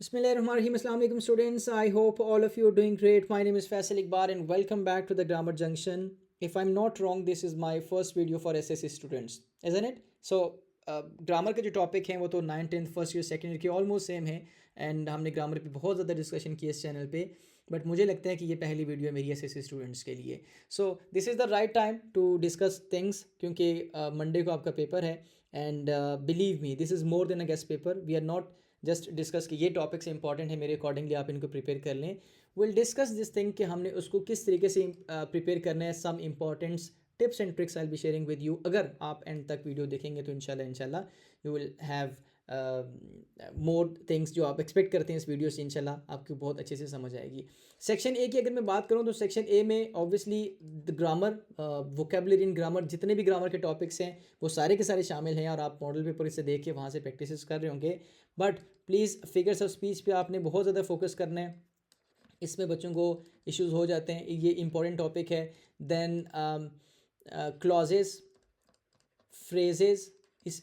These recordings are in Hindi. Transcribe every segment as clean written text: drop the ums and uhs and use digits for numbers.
Bismillahirrahmanirrahim. Assalamu alaikum students. I hope all of you are doing great. My name is Faisal Iqbal and welcome back to the Grammar Junction. If I'm not wrong, this is my first video for SSC students, isn't it? So grammar के जो टॉपिक हैं वो तो 9th 10th first year second year के ऑलमोस्ट सेम है एंड हमने ग्रामर पे बहुत ज़्यादा डिस्कशन की इस चैनल पे बट मुझे लगता है कि ये पहली वीडियो है मेरी एसएससी स्टूडेंट्स के लिए. So this is the right time to discuss things क्योंकि मंडे को आपका पेपर है and believe me this is more than a guess paper. We are not just discuss कि ये टॉपिक्स इंपॉर्टेंट है मेरे अकॉर्डिंगली आप इनको प्रिपेयर कर लें. विल डिस्कस दिस थिंग कि हमने उसको किस तरीके से प्रिपेयर करना है. Some importants tips and tricks I will be sharing with you. अगर आप एंड तक वीडियो देखेंगे तो इंशाल्लाह you will have more things जो आप एक्सपेक्ट करते हैं इस वीडियो से. इंशाल्लाह आपको बहुत अच्छे से समझ आएगी. सेक्शन ए की अगर मैं बात करूं तो सेक्शन ए में obviously the grammar vocabulary in grammar जितने भी ग्रामर के टॉपिक्स हैं वो सारे के सारे शामिल हैं और आप मॉडल पेपर इसे देख के वहाँ से प्रैक्टिस कर रहे होंगे. But please figures of speech पे आपने बहुत ज़्यादा फोकस करना है. इसमें बच्चों को इश्यूज हो जाते हैं. ये इंपॉर्टेंट टॉपिक है. Then clauses phrases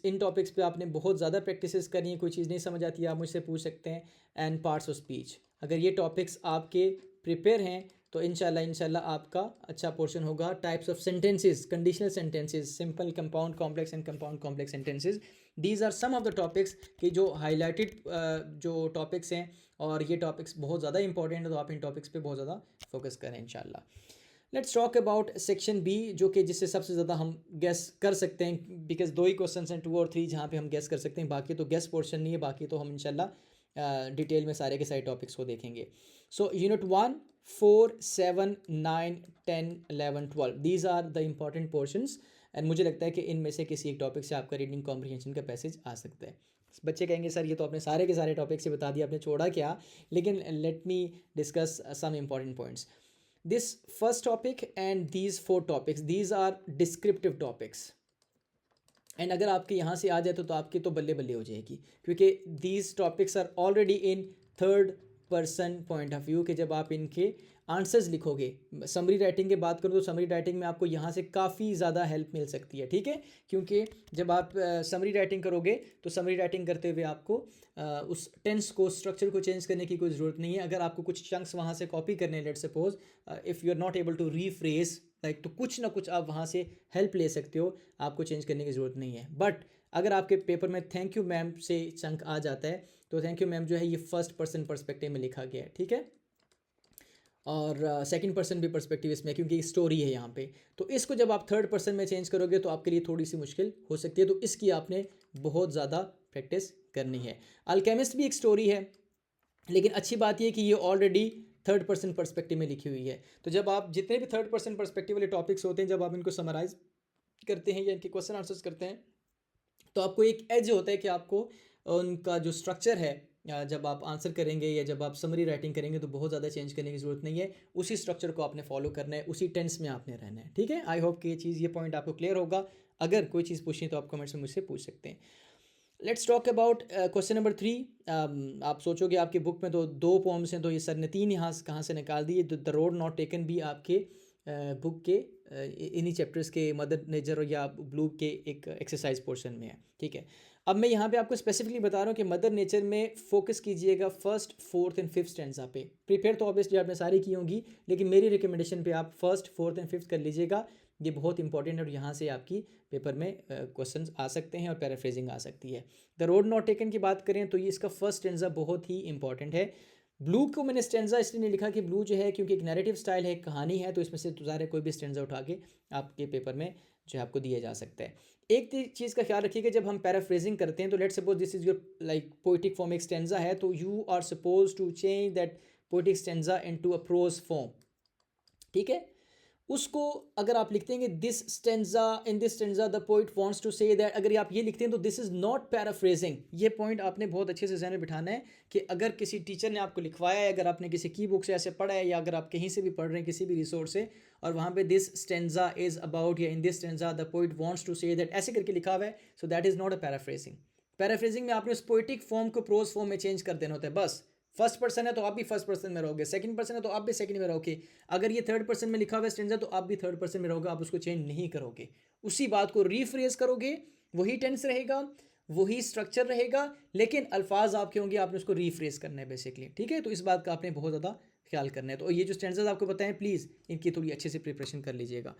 in topics पे आपने बहुत ज़्यादा प्रैक्टिसेस करनी है. कोई चीज़ नहीं समझ आती है आप मुझसे पूछ सकते हैं. एंड पार्ट्स ऑफ स्पीच अगर ये टॉपिक्स आपके प्रिपेयर हैं तो इंशाल्लाह आपका अच्छा पोर्शन होगा. Types of sentences, conditional sentences, simple, compound complex and compound complex sentences, these are some of the topics कि जो हाईलाइटेड जो टॉपिक्स हैं और ये टॉपिक्स बहुत ज़्यादा इंपॉर्टेंट है तो आप इन टॉपिक्स पे बहुत ज़्यादा फोकस करें इंशाल्लाह. Let's talk about section B जो कि जिससे सबसे ज़्यादा हम गेस कर सकते हैं बिकॉज दो ही क्वेश्चन हैं 2 और 3 जहाँ पे हम गेस कर सकते हैं. बाकी तो गेस पोर्शन नहीं है. बाकी तो हम इंशाल्लाह डिटेल में सारे के सारे टॉपिक्स को देखेंगे. So unit 1, 4, 7, 9, 10, 11, 12 these are the important portions and मुझे लगता है कि इनमें से किसी एक टॉपिक से आपका रीडिंग कॉम्प्रिहेंशन का पैसेज आ सकता है. बच्चे कहेंगे सर ये तो आपने सारे के सारे टॉपिक से बता दिया, आपने छोड़ा क्या. लेकिन let me discuss some important points. This first topic and these 4 topics, these are descriptive topics. And अगर आपके यहाँ से आ जाए तो आपकी तो बल्ले बल्ले हो जाएगी क्योंकि these topics are already in third person point of view कि जब आप इनके आंसर्स लिखोगे. समरी राइटिंग की बात करूँ तो समरी राइटिंग में आपको यहाँ से काफ़ी ज़्यादा हेल्प मिल सकती है. ठीक है, क्योंकि जब आप समरी राइटिंग करोगे तो समरी राइटिंग करते हुए आपको उस टेंस को, स्ट्रक्चर को चेंज करने की कोई ज़रूरत नहीं है. अगर आपको कुछ चंक्स वहाँ से कॉपी करने, let suppose if you are not able to rephrase like, तो कुछ ना कुछ आप वहाँ से हेल्प ले सकते हो. आपको चेंज करने की ज़रूरत नहीं है. बट अगर आपके पेपर में थैंक यू मैम से चंक आ जाता है तो थैंक यू मैम जो है ये फर्स्ट पर्सन पर्सपेक्टिव में लिखा गया है. ठीक है, और सेकंड पर्सन भी पर्सपेक्टिव इसमें क्योंकि स्टोरी है यहाँ पे. तो इसको जब आप थर्ड पर्सन में चेंज करोगे तो आपके लिए थोड़ी सी मुश्किल हो सकती है. तो इसकी आपने बहुत ज़्यादा प्रैक्टिस करनी है. अल्केमिस्ट भी एक स्टोरी है लेकिन अच्छी बात यह कि ये ऑलरेडी थर्ड पर्सन पर्सपेक्टिव में लिखी हुई है. तो जब आप जितने भी थर्ड पर्सन पर्सपेक्टिव वाले टॉपिक्स होते हैं जब आप इनको समराइज करते हैं या इनके क्वेश्चन आंसर्स करते हैं तो आपको एक एज होता है कि आपको उनका जो स्ट्रक्चर है जब आप आंसर करेंगे या जब आप समरी राइटिंग करेंगे तो बहुत ज़्यादा चेंज करने की ज़रूरत नहीं है. उसी स्ट्रक्चर को आपने फॉलो करना है, उसी टेंस में आपने रहना है. ठीक है, आई होप कि ये पॉइंट आपको क्लियर होगा. अगर कोई चीज़ पूछनी तो आप कमेंट्स में मुझसे पूछ सकते हैं. Let's talk about question number 3. आप सोचोगे आपकी बुक में तो 2 पोम्स हैं तो ये सर ने 3 यहाँ कहाँ से निकाल दिए. द रोड नॉट टेकन भी आपके बुक के इन्हीं चैप्टर्स के मदर नेचर या ब्लू के एक एक्सरसाइज पोर्शन में है. ठीक है, अब मैं यहाँ पे आपको स्पेसिफिकली बता रहा हूँ कि मदर नेचर में फोकस कीजिएगा first, fourth and fifth stanza पे. प्रिपेयर तो ऑब्वियसली आपने सारी की होंगी लेकिन मेरी रिकमेंडेशन पे आप फर्स्ट, फोर्थ एंड फिफ्थ कर लीजिएगा. ये बहुत इंपॉर्टेंट है और यहाँ से आपकी पेपर में क्वेश्चंस आ सकते हैं और पैराफ्रेजिंग आ सकती है. द रोड नॉट टेकन की बात करें तो ये इसका फर्स्ट स्टैंजा बहुत ही इंपॉर्टेंट है. ब्लू को मैंने स्टैंजा इसलिए नहीं लिखा कि ब्लू जो है क्योंकि एक नैरेटिव स्टाइल है, एक कहानी है, तो इसमें से ज़ाहिर कोई भी स्टैंजा उठा के आपके पेपर में जो है आपको दिया जा सकता है. एक चीज़ का ख्याल रखिएगा जब हम पैराफ्रेजिंग करते हैं तो let's suppose this is your like poetic form एक स्टैंजा है तो you are suppose to change that poetic stanza into a prose form. ठीक है, उसको अगर आप लिखते हैं this stanza in this stanza the poet wants to say that, अगर आप ये लिखते हैं तो दिस इज़ नॉट पैराफ्रेजिंग. ये पॉइंट आपने बहुत अच्छे से ज़हन में बिठाना है कि अगर किसी टीचर ने आपको लिखवाया है, अगर आपने किसी की बुक से ऐसे पढ़ा है या अगर आप कहीं से भी पढ़ रहे हैं किसी भी रिसोर्स से और वहाँ पे दिस स्टेंजा इज़ अबाउट या in this stanza the poet wants to say that ऐसे करके लिखा हुआ है so that is not a paraphrasing. Paraphrasing में आपने उस पोइटिक फॉर्म को प्रोज फॉर्म में चेंज कर देना होता है बस. फर्स्ट पर्सन है तो आप भी फर्स्ट पर्सन में रहोगे, सेकंड पर्सन है तो आप भी सेकंड में रहोगे. अगर ये थर्ड पर्सन में लिखा हुआ है स्टेंजा तो आप भी थर्ड पर्सन में रहोगे, आप उसको चेंज नहीं करोगे. उसी बात को रीफ्रेज करोगे, वही टेंस रहेगा, वही स्ट्रक्चर रहेगा, लेकिन अल्फाज आपके होंगे, आपने उसको रीफ्रेज करना है बेसिकली, ठीक है। तो इस बात का आपने बहुत ज़्यादा ख्याल करना है। तो ये जो स्टैंडर्ड्स आपको बताएं, प्लीज़ इनकी थोड़ी अच्छे से प्रिपरेशन कर लीजिएगा।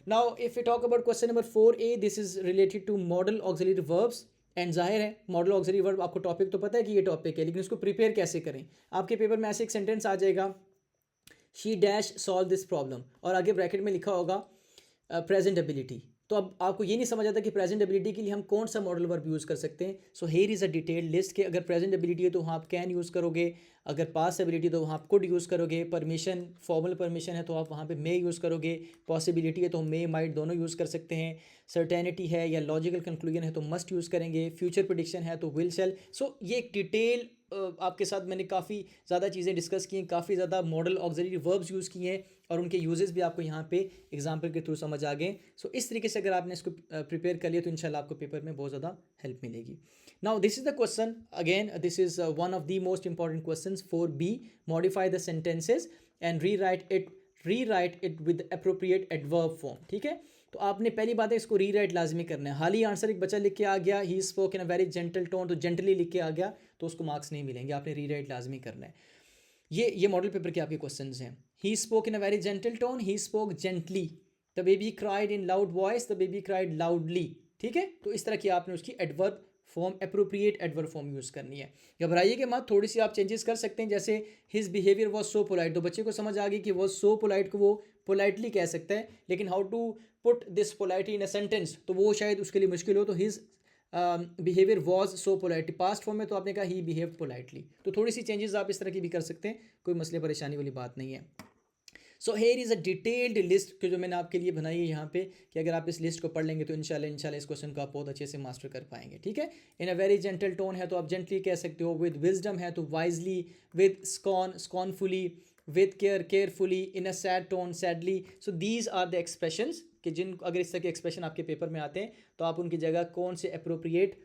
Now if you talk about question number 4A, this is related to modal auxiliary verbs. And जाहिर है मॉडल ऑक्सिलरी वर्ब, आपको टॉपिक तो पता है कि ये टॉपिक है, लेकिन उसको प्रिपेयर कैसे करें। आपके पेपर में ऐसे एक सेंटेंस आ जाएगा, she dash solve this problem, और आगे ब्रैकेट में लिखा होगा प्रेजेंट एबिलिटी। तो अब आपको ये नहीं समझ आता कि प्रेजेंट एबिलिटी के लिए हम कौन सा मॉडल वर्ब यूज़ कर सकते हैं। So here is a detailed list के अगर प्रेजेंट एबिलिटी है तो वहाँ आप कैन यूज़ करोगे, अगर पास एबिलिटी तो वहाँ आप कुड यूज़ करोगे, परमिशन फॉर्मल परमिशन है तो आप वहाँ पे मे यूज़ करोगे, पॉसिबिलिटी है तो मे माइट दोनों यूज़ कर सकते हैं, सर्टेनिटी है या लॉजिकल कंक्लूजन है तो मस्ट यूज़ करेंगे, फ्यूचर प्रेडिक्शन है तो विल शेल। सो ये एक डिटेल आपके साथ मैंने काफ़ी ज़्यादा चीज़ें डिस्कस की हैं, काफ़ी ज़्यादा मॉडल ऑक्सिलरी वर्ब्स यूज़ किए हैं, और उनके यूजेस भी आपको यहाँ पे एग्जाम्पल के थ्रू समझ आ गए। सो इस तरीके से अगर आपने इसको प्रिपेयर कर लिया तो इंशाल्लाह आपको पेपर में बहुत ज़्यादा हेल्प मिलेगी। Now this is the question again, this is one of the most important question 4B, modify the sentences and rewrite it with appropriate adverb form, ठीक है। तो आपने पहली बात है इसको रीराइट लाजमी करना है। हाल ही आंसर एक बच्चा लिख के आ गया, he spoke in a very gentle tone, तो जेंटली लिख के आ गया तो उसको मार्क्स नहीं मिलेंगे, आपने रीराइट लाजमी करना है। ये मॉडल पेपर के आपके क्वेश्चंस हैं। He spoke in a very gentle tone, he spoke gently, the baby cried in loud voice, the baby cried loudly, ठीक है। तो इस तरह की आपने उसकी adverb form, appropriate adverb form use करनी है। घबराइए के मत, थोड़ी सी आप चेंजेस कर सकते हैं, जैसे his behaviour was so polite, तो बच्चे को समझ आ गई कि वॉज सो पोलाइट को वो पोलाइटली कह सकता है, लेकिन how to put this politely in a sentence तो वो शायद उसके लिए मुश्किल हो। तो his behaviour was so polite, past form में तो आपने कहा ही बिहेव पोलाइटली, तो थोड़ी सी चेंजेस आप इस तरह की भी कर सकते हैं, कोई मसले परेशानी वाली बात नहीं है। So here is a detailed list कि जो मैंने आपके लिए बनाई है यहाँ पे, कि अगर आप इस लिस्ट को पढ़ लेंगे तो इंशाल्लाह इस क्वेश्चन को आप बहुत अच्छे से मास्टर कर पाएंगे, ठीक है। इन अ वेरी जेंटल टोन है तो आप जेंटली कह सकते हो, विद विजडम है तो wisely, with scornfully, with care carefully, in a sad tone sadly. So these are the expressions कि जिन अगर इस तरह के एक्सप्रेशन आपके पेपर में आते हैं तो आप उनकी जगह कौन से अप्रोप्रिएट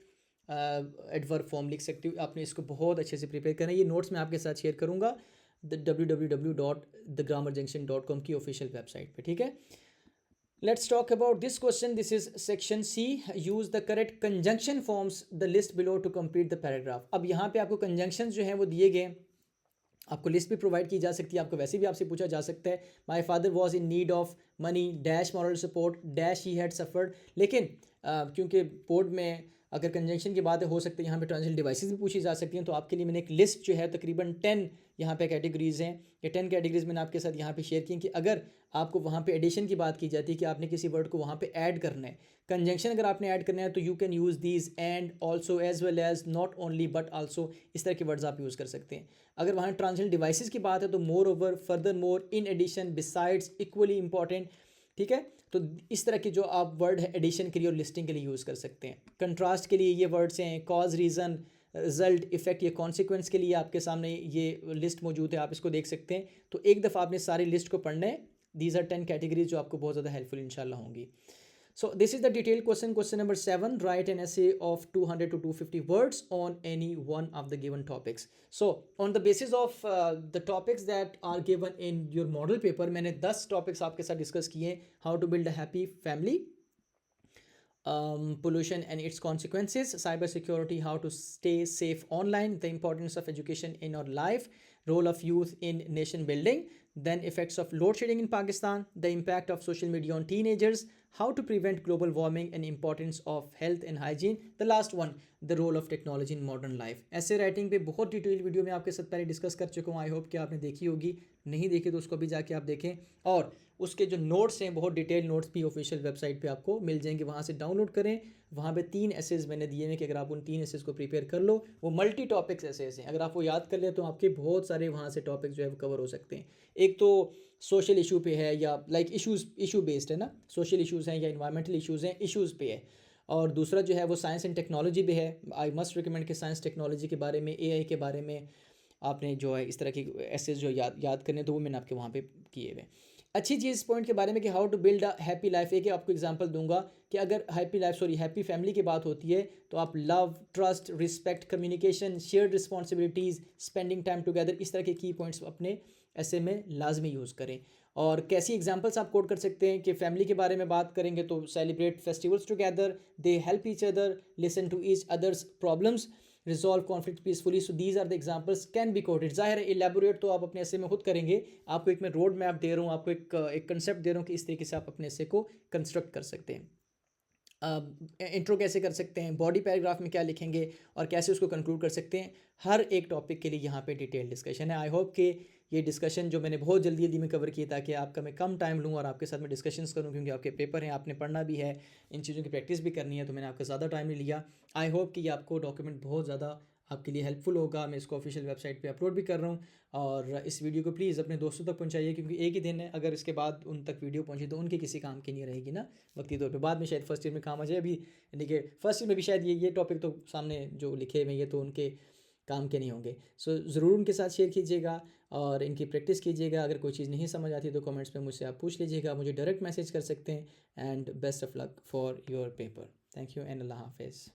एडवर्ब फॉर्म लिख सकते हो। आपने इसको बहुत अच्छे से प्रिपेयर करना है। ये नोट्स मैं आपके साथ शेयर करूँगा www.thegrammarjunction.com की ऑफिशियल वेबसाइट पे, ठीक है। Let's talk about this question. This is section C. Use the correct conjunction forms the list below to complete the paragraph. अब यहाँ पे आपको conjunctions जो हैं वो दिए गए, आपको लिस्ट भी प्रोवाइड की जा सकती है, आपको वैसे भी आपसे पूछा जा सकता है, my father was in need of money dash moral support dash he had suffered. लेकिन क्योंकि बोर्ड में अगर कंजंक्शन की बात है, हो सकती है यहाँ पे ट्रांजिशन डिवाइसेस भी पूछी जा सकती हैं, तो आपके लिए मैंने एक लिस्ट जो है तकरीबन 10 यहाँ पे कैटेगरीज हैं, ये 10 कैटेगरीज मैंने आपके साथ यहाँ पे शेयर की कि अगर आपको वहाँ पे एडिशन की बात की जाती है कि आपने किसी वर्ड को वहाँ पे ऐड करना है, कंजंक्शन अगर आपने ऐड करना है तो you can use these and also as well as not only but also, इस तरह के वर्ड्स आप यूज़ कर सकते हैं। अगर वहाँ ट्रांजिशन डिवाइसेस की बात है तो moreover, furthermore, in addition, besides, equally important, ठीक है। तो इस तरह के जो आप वर्ड है एडिशन के लिए और लिस्टिंग के लिए यूज़ कर सकते हैं। कंट्रास्ट के लिए ये वर्ड्स हैं कॉज, रीज़न, रिजल्ट, इफेक्ट, ये कॉन्सिक्वेंस के लिए आपके सामने ये लिस्ट मौजूद है, आप इसको देख सकते हैं। तो एक दफ़ा आपने सारी लिस्ट को पढ़ना है। दीज आर 10 कैटेगरीज जो आपको बहुत ज़्यादा हेल्पफुल इंशाल्लाह होंगी। So this is the detailed question. Question number 7. Write an essay of 200 to 250 words on any one of the given topics. So on the basis of the topics that are given in your model paper, मैंने 10 topics आपके साथ discuss किए हैं। How to build a happy family, pollution and its consequences, cybersecurity, how to stay safe online, the importance of education in our life, role of youth in nation building, then effects of load shedding in Pakistan, the impact of social media on teenagers, how to prevent global warming and importance of health and hygiene, the last one, the role of technology in modern life। ऐसे राइटिंग पे बहुत डिटेल वीडियो मैं आपके साथ पहले डिस्कस कर चुका हूँ, आई होप कि आपने देखी होगी, नहीं देखी तो उसको भी जाके आप देखें, और उसके जो नोट्स हैं बहुत डिटेल नोट्स भी ऑफिशियल वेबसाइट पे आपको मिल जाएंगे, वहाँ से डाउनलोड करें। वहाँ पे 3 एसेज मैंने दिए हैं कि अगर आप उन 3 एसेज को प्रिपेयर कर लो, वो मल्टी टॉपिक्स एसेज हैं, अगर आप वो याद कर ले तो आपके बहुत सारे वहाँ से टॉपिक जो है वो कवर हो सकते हैं। एक तो सोशल इशू पे है या लाइक इशू बेस्ड है ना, सोशल इशूज़ हैं या इन्वायरमेंटल इशूज़ हैं, इशूज़ पे है। और दूसरा जो है वो साइंस एंड टेक्नोलॉजी पे है। आई मस्ट रिकमेंड कि साइंस टेक्नोलॉजी के बारे में, एआई के बारे में आपने जो है इस तरह की एसेज जो याद करने, तो वो मैंने आपके वहाँ पे किए हुए। अच्छी चीज़ इस पॉइंट के बारे में कि how to build a happy life, एक आपको एग्जांपल दूंगा कि अगर हैप्पी फैमिली की बात होती है तो आप love, trust, respect, communication, shared responsibilities, spending time together, इस तरह के की पॉइंट्स अपने ऐसे में लाजमी यूज़ करें। और कैसी एग्जांपल्स आप कोट कर सकते हैं कि फैमिली के बारे में बात करेंगे तो celebrate festivals together, they help each other, listen to each others problems, resolve conflict peacefully. So these are the examples can be quoted. जाहिर है इलेबोरेट तो आप अपने ऐसे में खुद करेंगे, आपको एक मैं रोड मैप दे रहा हूँ, आपको एक कंसेप्ट दे रहा हूँ कि इस तरीके से आप अपने ऐसे को कंस्ट्रक्ट कर सकते हैं। इंट्रो कैसे कर सकते हैं, बॉडी पैराग्राफ में क्या लिखेंगे और कैसे उसको कंक्लूड कर सकते हैं, हर एक टॉपिक के लिए यहाँ पे डिटेल डिस्कशन है। आई होप कि ये डिस्कशन जो मैंने बहुत जल्दी जल्दी में कवर किया ताकि आपका मैं कम टाइम लूँ और आपके साथ में डिस्कशंस करूँ, क्योंकि आपके पेपर हैं, आपने पढ़ना भी है, इन चीज़ों की प्रैक्टिस भी करनी है, तो मैंने आपका ज़्यादा टाइम नहीं लिया। आई होप कि ये आपको डॉक्यूमेंट बहुत ज़्यादा आपके लिए हेल्पफुल होगा। मैं इसको ऑफिशियल वेबसाइट पे अपलोड भी कर रहा हूँ, और इस वीडियो को प्लीज़ अपने दोस्तों तक पहुँचाइए, क्योंकि एक ही दिन है, अगर इसके बाद उन तक वीडियो पहुँची तो उनके किसी काम की नहीं रहेगी ना वक्ती तौर पे, बाद में शायद फर्स्ट ईयर में काम आ जाए। अभी यानी कि फर्स्ट ईयर में भी शायद ये टॉपिक तो सामने जो लिखे हुए हैं ये तो उनके काम के नहीं होंगे। सो ज़रूर उनके साथ शेयर कीजिएगा और इनकी प्रैक्टिस कीजिएगा। अगर कोई चीज़ नहीं समझ आती तो कमेंट्स में मुझसे आप पूछ लीजिएगा, मुझे डायरेक्ट मैसेज कर सकते हैं। And best of luck for your paper. Thank you and अल्लाह हाफिज़।